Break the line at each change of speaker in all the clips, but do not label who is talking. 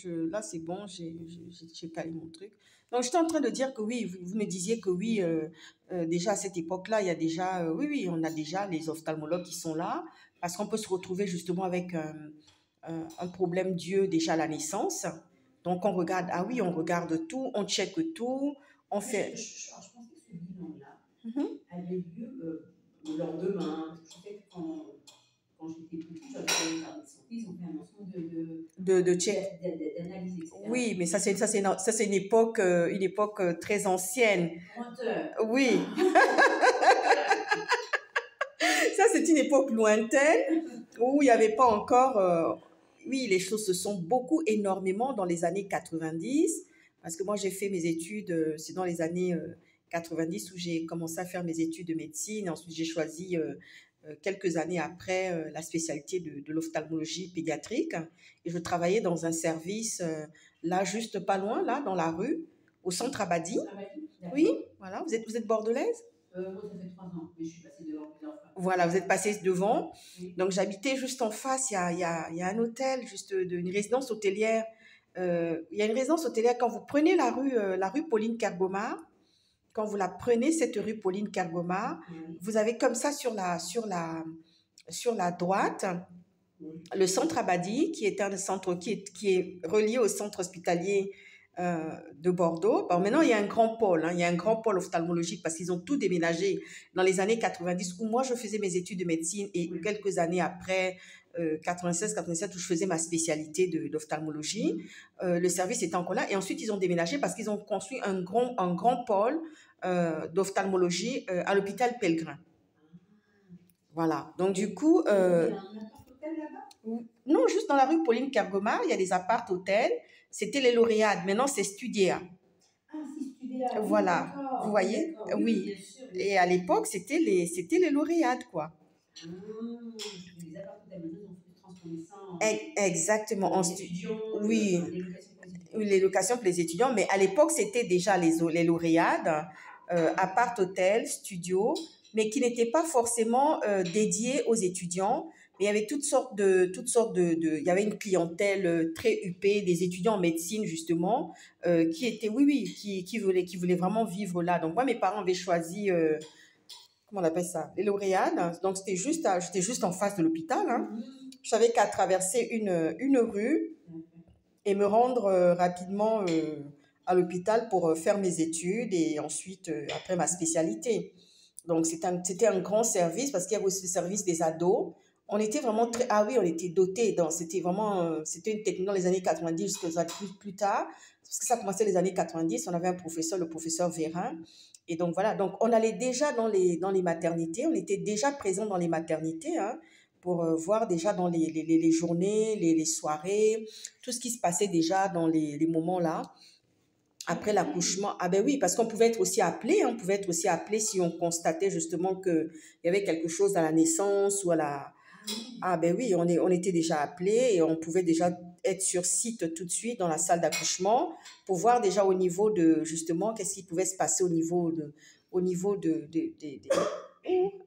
Là, c'est bon, j'ai calé mon truc. Donc, j'étais en train de dire que oui, vous me disiez que oui, déjà à cette époque-là, il y a déjà, oui, oui, on a déjà les ophtalmologues qui sont là, parce qu'on peut se retrouver justement avec un problème d'yeux déjà à la naissance. Donc, on regarde, ah oui, on regarde tout, on check tout, on fait...
Je pense que ce bilan-là
Mhm.
avait lieu le lendemain. Je sais que quand j'étais petite, j'avais fait une carte de santé, ils ont fait un ensemble
De check.
d'analyse, etc.
Oui, mais ça, c'est une époque très ancienne.
Pointeur.
Oui. Ça, c'est une époque lointaine où il n'y avait pas encore... oui, les choses se sont beaucoup, énormément dans les années 90. Parce que moi, j'ai fait mes études, c'est dans les années 90 où j'ai commencé à faire mes études de médecine. Ensuite, j'ai choisi quelques années après la spécialité de l'ophtalmologie pédiatrique. Et je travaillais dans un service, là, juste pas loin, là, dans la rue, au centre Abadi. Oui, voilà. Vous êtes bordelaise?
Moi, ça fait 3 ans, mais je suis passée devant plusieurs fois.
Voilà, vous êtes passé devant.
Oui.
Donc, j'habitais juste en face. Il y a un hôtel, juste une résidence hôtelière. Il y a une résidence hôtelière. Quand vous prenez la rue Pauline Kergomar, quand vous la prenez, cette rue Pauline Kergomar, vous avez comme ça sur la droite, le centre Abadi, qui est un centre qui est relié au centre hospitalier de Bordeaux. Bon, maintenant, il y a un grand pôle, il y a un grand pôle ophtalmologique parce qu'ils ont tout déménagé dans les années 90 où moi, je faisais mes études de médecine et quelques années après, 96, 97, où je faisais ma spécialité d'ophtalmologie. Le service était encore là et ensuite, ils ont déménagé parce qu'ils ont construit un grand pôle d'ophtalmologie à l'hôpital Pellegrin. Voilà. Donc, du coup... non, juste dans la rue Pauline Kergomar, il y a des appart-hôtels. C'était les Lauréades. Maintenant, c'est Studéa.
Ah, c'est Studéa.
Voilà.
Oui,
vous voyez? Oui.
Bien sûr, bien sûr.
Et à l'époque, c'était les Lauréades, quoi.
Les appart-hôtels, maintenant, ils ont transformé ça en...
Exactement. En
étudiants.
Oui. Les locations pour les étudiants. Mais à l'époque, c'était déjà les Lauréades, appart-hôtel, studio, mais qui n'étaient pas forcément dédiés aux étudiants. Mais il y avait toutes sortes il y avait une clientèle très huppée, des étudiants en médecine, justement, qui étaient, qui voulaient vraiment vivre là. Donc, moi, mes parents avaient choisi, comment on appelle ça, les Lauréades. Donc, j'étais juste en face de l'hôpital. Je savais qu'à traverser une rue et me rendre rapidement à l'hôpital pour faire mes études et ensuite, après, ma spécialité. Donc, c'était un grand service parce qu'il y avait aussi le service des ados. On était vraiment très... Ah oui, on était dotés. C'était vraiment... c'était une technique dans les années 90 jusqu'à plus tard. Parce que ça commençait les années 90. On avait un professeur, le professeur Vérin. Et donc, voilà. Donc, on allait déjà dans les maternités. On était déjà présents dans les maternités, pour voir déjà dans les journées, les soirées, tout ce qui se passait déjà dans les moments-là. Après l'accouchement, ah ben oui, parce qu'on pouvait être aussi appelé, on pouvait être aussi appelé si on constatait justement qu'il y avait quelque chose à la naissance ou à la... Ah ben oui, on était déjà appelé et on pouvait déjà être sur site tout de suite dans la salle d'accouchement pour voir déjà au niveau de, justement, qu'est-ce qui pouvait se passer au niveau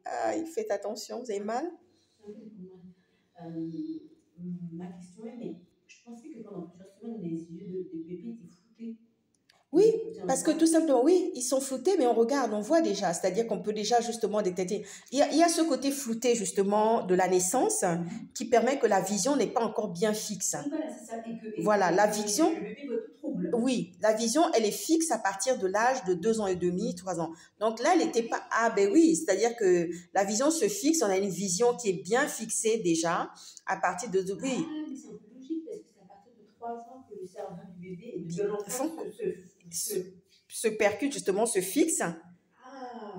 Ah, faites attention, vous avez mal?
Ma question est, mais je pensais que pendant plusieurs semaines, les yeux des bébés étaient floutés.
Oui, parce que tout simplement, oui, ils sont floutés, mais on regarde, on voit déjà. C'est-à-dire qu'on peut déjà justement détecter. Il y a ce côté flouté justement de la naissance qui permet que la vision n'est pas encore bien fixe.
Voilà, c'est ça.
Voilà, la vision.
Le bébé voit tout trouble.
Oui, la vision, elle est fixe à partir de l'âge de 2 ans et demi, 3 ans. Donc là, elle n'était pas... Ah ben oui, c'est-à-dire que la vision se fixe, on a une vision qui est bien fixée déjà à partir de... Oui.
Ah, mais c'est un peu logique parce que c'est à partir de 3 ans que le cerveau du bébé et de l'enfant
se percute, justement, se fixe.
Ah.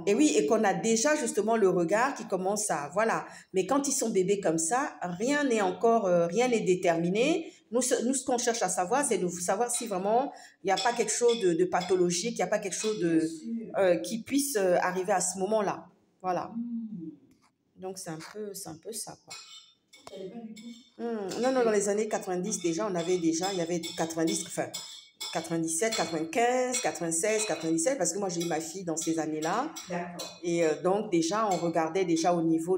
Et oui, et qu'on a déjà justement le regard qui commence à... Voilà. Mais quand ils sont bébés comme ça, rien n'est déterminé. Nous, ce qu'on cherche à savoir, c'est de savoir si vraiment il n'y a pas quelque chose de pathologique, il n'y a pas quelque chose qui puisse arriver à ce moment-là. Voilà. Donc, c'est un peu ça, quoi. Non, dans les années 90, déjà, il y avait 90, enfin, 97, 95, 96, 97, parce que moi, j'ai eu ma fille dans ces années-là.
D'accord.
Et donc, déjà, on regardait déjà au niveau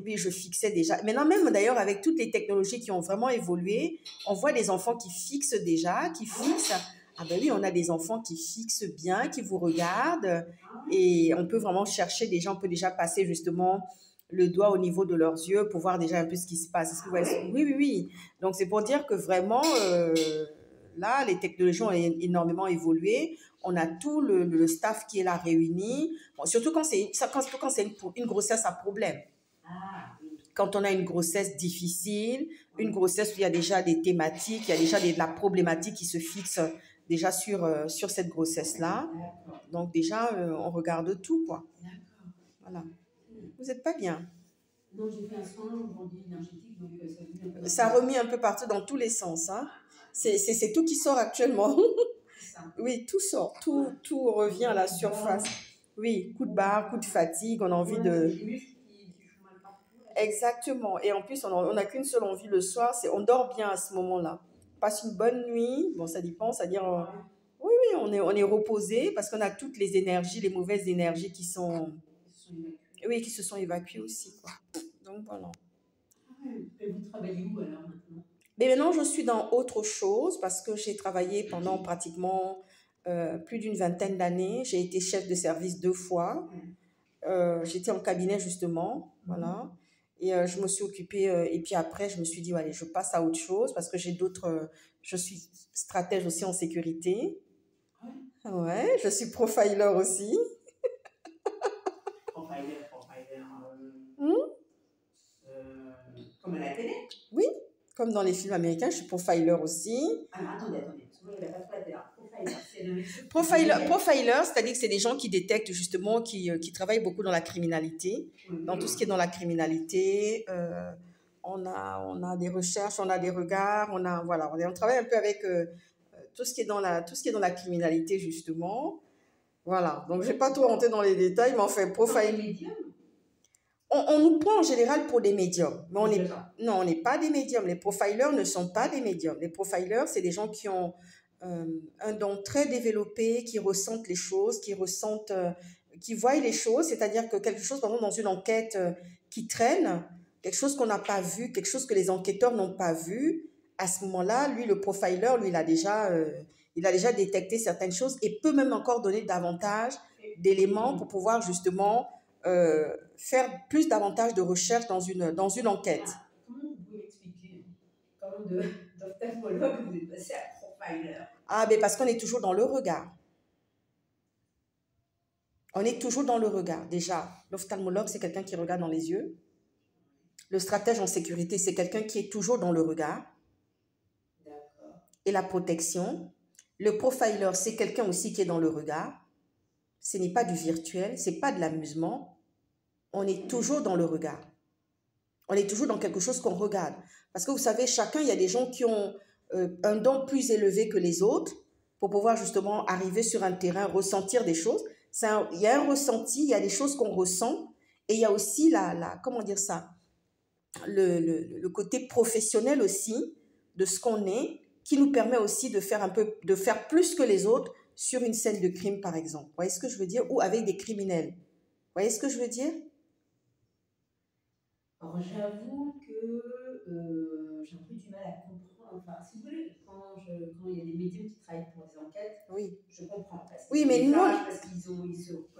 Oui, je fixais déjà. Maintenant, même d'ailleurs, avec toutes les technologies qui ont vraiment évolué, on voit des enfants qui fixent déjà, qui fixent. Ah ben oui, on a des enfants qui fixent bien, qui vous regardent. Et on peut vraiment chercher déjà, on peut déjà passer justement le doigt au niveau de leurs yeux pour voir déjà un peu ce qui se passe. Est-ce que, ouais, oui, oui, oui. Donc, c'est pour dire que vraiment, là, les technologies ont énormément évolué. On a tout le staff qui est là réuni. Bon, surtout quand c'est une grossesse à problème. Quand on a une grossesse difficile, une grossesse où il y a déjà des thématiques, il y a déjà de la problématique qui se fixe déjà sur cette grossesse-là. Donc déjà, on regarde tout, quoi. Voilà. Vous n'êtes pas bien.
Non, j'ai fait un soin aujourd'hui énergétique, donc ça remue un peu.
Ça remue un peu partout dans tous les sens. Hein. C'est tout qui sort actuellement. Oui, tout sort, tout revient à la surface. Oui, coup de barre, coup de fatigue, on a envie de... Exactement. Et en plus, on n'a qu'une seule envie le soir, c'est on dort bien à ce moment-là. On passe une bonne nuit, bon, ça dépend, c'est-à-dire, oui, oui, on est reposé parce qu'on a toutes les énergies, les mauvaises énergies qui sont, oui, qui se sont évacuées aussi, quoi. Donc, voilà.
Et vous travaillez où alors maintenant?
Mais maintenant, je suis dans autre chose parce que j'ai travaillé pendant pratiquement plus d'une vingtaine d'années. J'ai été chef de service 2 fois. J'étais en cabinet justement, voilà. Et je me suis occupée, et puis après, je me suis dit, allez, je passe à autre chose parce que j'ai d'autres. Je suis stratège aussi en sécurité. Ouais, je suis profiler aussi.
Profiler. Comme à la télé?
Oui, comme dans les films américains, je suis profiler aussi.
Alors attendez. Moi, il n'y avait pas trop la télé. Profiler, c'est le même.
Profiler, c'est-à-dire que c'est des gens qui détectent justement, qui travaillent beaucoup dans la criminalité. Dans tout ce qui est dans la criminalité, on a des recherches, on a des regards, voilà, on travaille un peu avec tout ce qui est dans la criminalité justement. Voilà, donc je ne vais pas trop rentrer dans les détails, mais enfin, on nous prend en général pour des médiums, mais on n'est pas des médiums. Les profilers ne sont pas des médiums. Les profilers, c'est des gens qui ont un don très développé, qui ressentent les choses, qui voient les choses, c'est-à-dire que quelque chose, par exemple, dans une enquête qui traîne, quelque chose qu'on n'a pas vu, quelque chose que les enquêteurs n'ont pas vu, à ce moment-là, lui, le profiler, lui, il a déjà détecté certaines choses et peut même encore donner davantage d'éléments pour pouvoir justement faire davantage de recherches dans une enquête.
Comment vous pouvez expliquer comment d'ophtalmologue vous êtes passé à profiler?
Ah, ben parce qu'on est toujours dans le regard. On est toujours dans le regard. Déjà, l'ophtalmologue, c'est quelqu'un qui regarde dans les yeux. Le stratège en sécurité, c'est quelqu'un qui est toujours dans le regard.
D'accord.
Et la protection. Le profiler, c'est quelqu'un aussi qui est dans le regard. Ce n'est pas du virtuel, ce n'est pas de l'amusement. On est toujours dans le regard. On est toujours dans quelque chose qu'on regarde. Parce que vous savez, chacun, il y a des gens qui ont un don plus élevé que les autres pour pouvoir justement arriver sur un terrain, ressentir des choses. Il y a un ressenti, il y a des choses qu'on ressent et il y a aussi comment dire ça, le côté professionnel aussi de ce qu'on est qui nous permet aussi de faire plus que les autres sur une scène de crime par exemple. Vous voyez ce que je veux dire? Ou avec des criminels. Vous voyez ce que je veux dire?
Alors, j'avoue que j'ai un peu du mal à comprendre. Enfin, si vous voulez, quand il y a des médiums qui travaillent pour des enquêtes,
oui,
je comprends. Parce
oui, mais nous,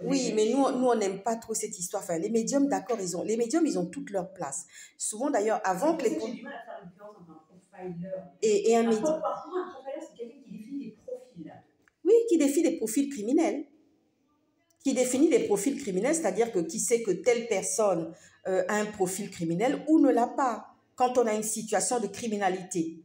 oui,
mais nous on n'aime pas trop cette histoire. Enfin, les médiums, d'accord, les médiums, ils ont toute leur place. Souvent, d'ailleurs, avant que les...
J'ai du mal à faire une différence entre un profiler
et un médium.
Par contre, un profiler, c'est quelqu'un qui définit des profils.
Oui, qui définit des profils criminels. Qui définit des profils criminels, c'est-à-dire que qui sait que telle personne a un profil criminel ou ne l'a pas quand on a une situation de criminalité.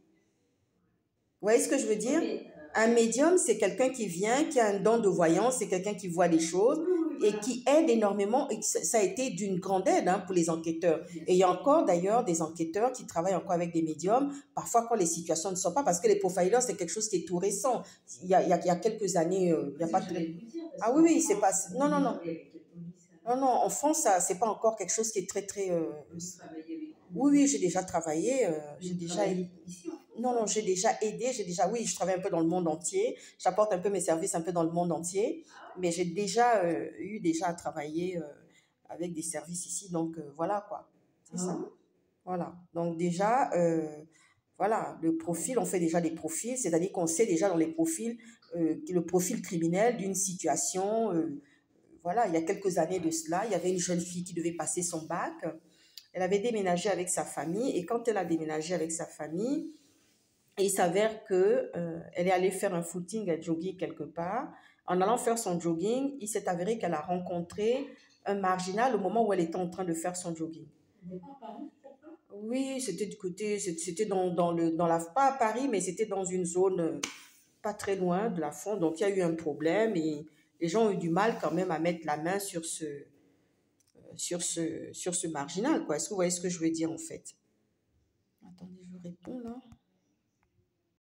Vous voyez ce que je veux dire?
Okay.
Un médium, c'est quelqu'un qui vient, qui a un don de voyance, c'est quelqu'un qui voit des choses et qui aide énormément. Et ça a été d'une grande aide pour les enquêteurs. Et il y a encore d'ailleurs des enquêteurs qui travaillent encore avec des médiums, parfois quand les situations ne sont pas, parce que les profilers, c'est quelque chose qui est tout récent. Il y a quelques années, il n'y a pas de... Ah oui, oui, c'est pas... Non. Non, en France, ça, c'est pas encore quelque chose qui est très, très... Oui, j'ai déjà travaillé. Non, j'ai déjà aidé. Oui, je travaille un peu dans le monde entier. J'apporte un peu mes services un peu dans le monde entier. Mais j'ai déjà eu à travailler avec des services ici. Donc, voilà quoi. C'est ça.
Ah,
Voilà. Donc, déjà, voilà, le profil, on fait déjà des profils, c'est-à-dire qu'on sait déjà dans les profils, le profil criminel d'une situation. Voilà, il y a quelques années de cela, il y avait une jeune fille qui devait passer son bac. Elle avait déménagé avec sa famille et quand elle a déménagé avec sa famille, il s'avère que elle est allée faire un footing, un jogging quelque part. En allant faire son jogging, il s'est avéré qu'elle a rencontré un marginal au moment où elle était en train de faire son jogging.
vous n'êtes pas à Paris, c'est ça?
Oui, c'était du côté, c'était pas à Paris, mais c'était dans une zone pas très loin de la fond. Donc, il y a eu un problème et les gens ont eu du mal quand même à mettre la main sur ce marginal, quoi. Est-ce que vous voyez ce que je veux dire, en fait? Attendez, je réponds là.